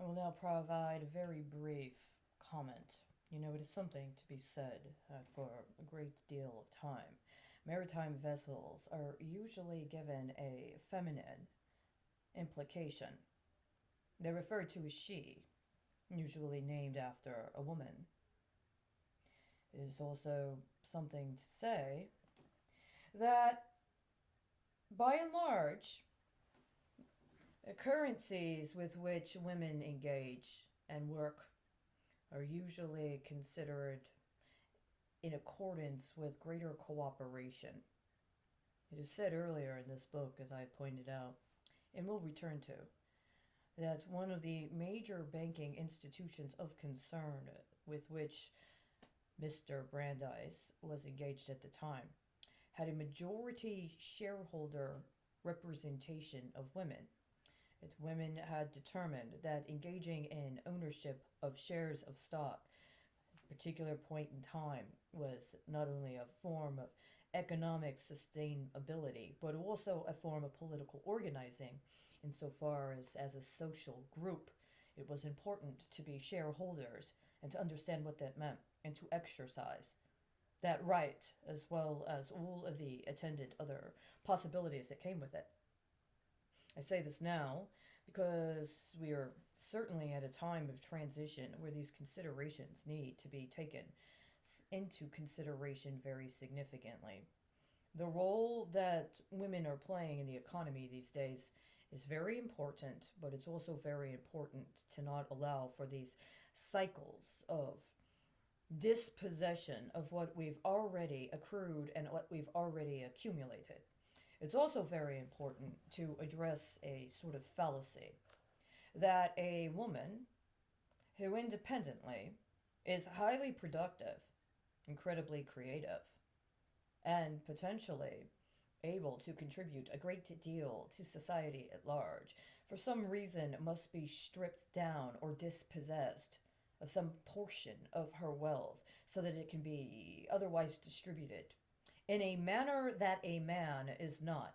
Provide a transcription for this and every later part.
I will now provide a very brief comment. It is something to be said for a great deal of time. Maritime vessels are usually given a feminine implication. They're referred to as she, usually named after a woman. It is also something to say that, by and large, the currencies with which women engage and work are usually considered in accordance with greater cooperation. It is said earlier in this book, as I pointed out, and will return to, that one of the major banking institutions of concern with which Mr. Brandeis was engaged at the time had a majority shareholder representation of women. If women had determined that engaging in ownership of shares of stock at a particular point in time was not only a form of economic sustainability, but also a form of political organizing, insofar as a social group, it was important to be shareholders and to understand what that meant and to exercise that right as well as all of the attendant other possibilities that came with it. I say this now because we are certainly at a time of transition where these considerations need to be taken into consideration very significantly. The role that women are playing in the economy these days is very important, but it's also very important to not allow for these cycles of dispossession of what we've already accrued and what we've already accumulated. It's also very important to address a sort of fallacy that a woman who independently is highly productive, incredibly creative, and potentially able to contribute a great deal to society at large, for some reason must be stripped down or dispossessed of some portion of her wealth so that it can be otherwise distributed in a manner that a man is not.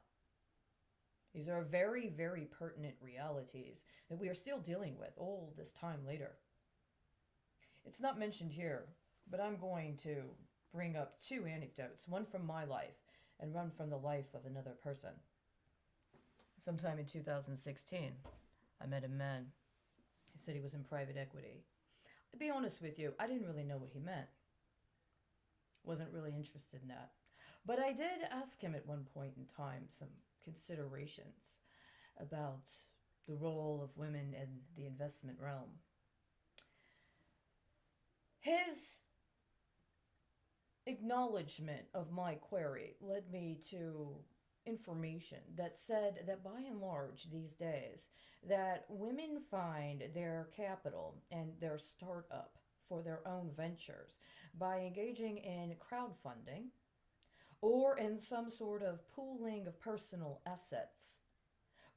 These are very, very pertinent realities that we are still dealing with all this time later. It's not mentioned here, but I'm going to bring up two anecdotes, one from my life and one from the life of another person. Sometime in 2016, I met a man. He said he was in private equity. To be honest with you, I didn't really know what he meant. Wasn't really interested in that. But I did ask him at one point in time some considerations about the role of women in the investment realm. His acknowledgement of my query led me to information that said that by and large these days that women find their capital and their startup for their own ventures by engaging in crowdfunding or in some sort of pooling of personal assets,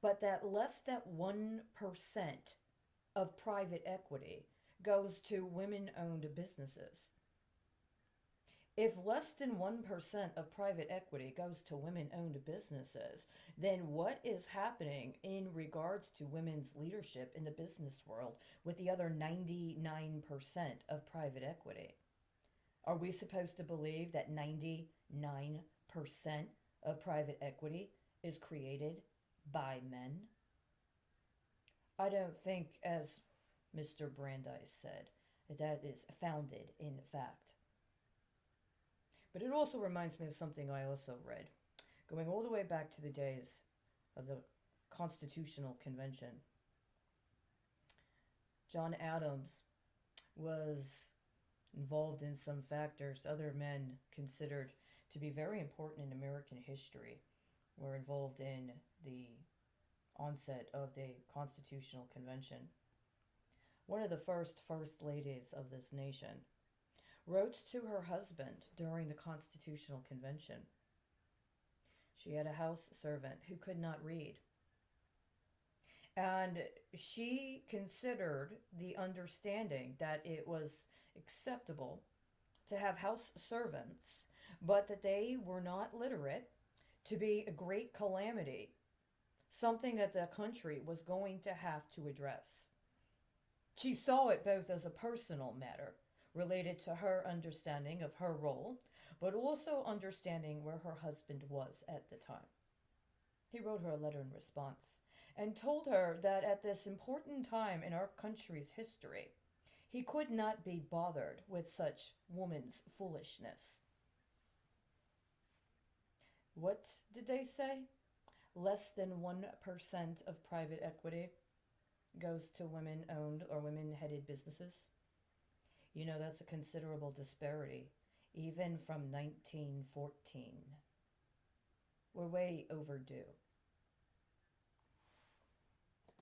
but that less than 1% of private equity goes to women owned businesses. If less than 1% of private equity goes to women owned businesses, then what is happening in regards to women's leadership in the business world with the other 99% of private equity? Are we supposed to believe that 99% of private equity is created by men? I don't think, as Mr. Brandeis said, that that is founded in fact. But it also reminds me of something I also read, going all the way back to the days of the Constitutional Convention. John Adams was involved in some factors other men considered to be very important in American history, were involved in the onset of the Constitutional Convention. One of the first ladies of this nation wrote to her husband during the Constitutional Convention. She had a house servant who could not read. And she considered the understanding that it was acceptable to have house servants, but that they were not literate, to be a great calamity, something that the country was going to have to address. She saw it both as a personal matter, related to her understanding of her role, but also understanding where her husband was at the time. He wrote her a letter in response and told her that at this important time in our country's history, he could not be bothered with such woman's foolishness. What did they say? Less than 1% of private equity goes to women owned or women headed businesses. You know, that's a considerable disparity, even from 1914. We're way overdue.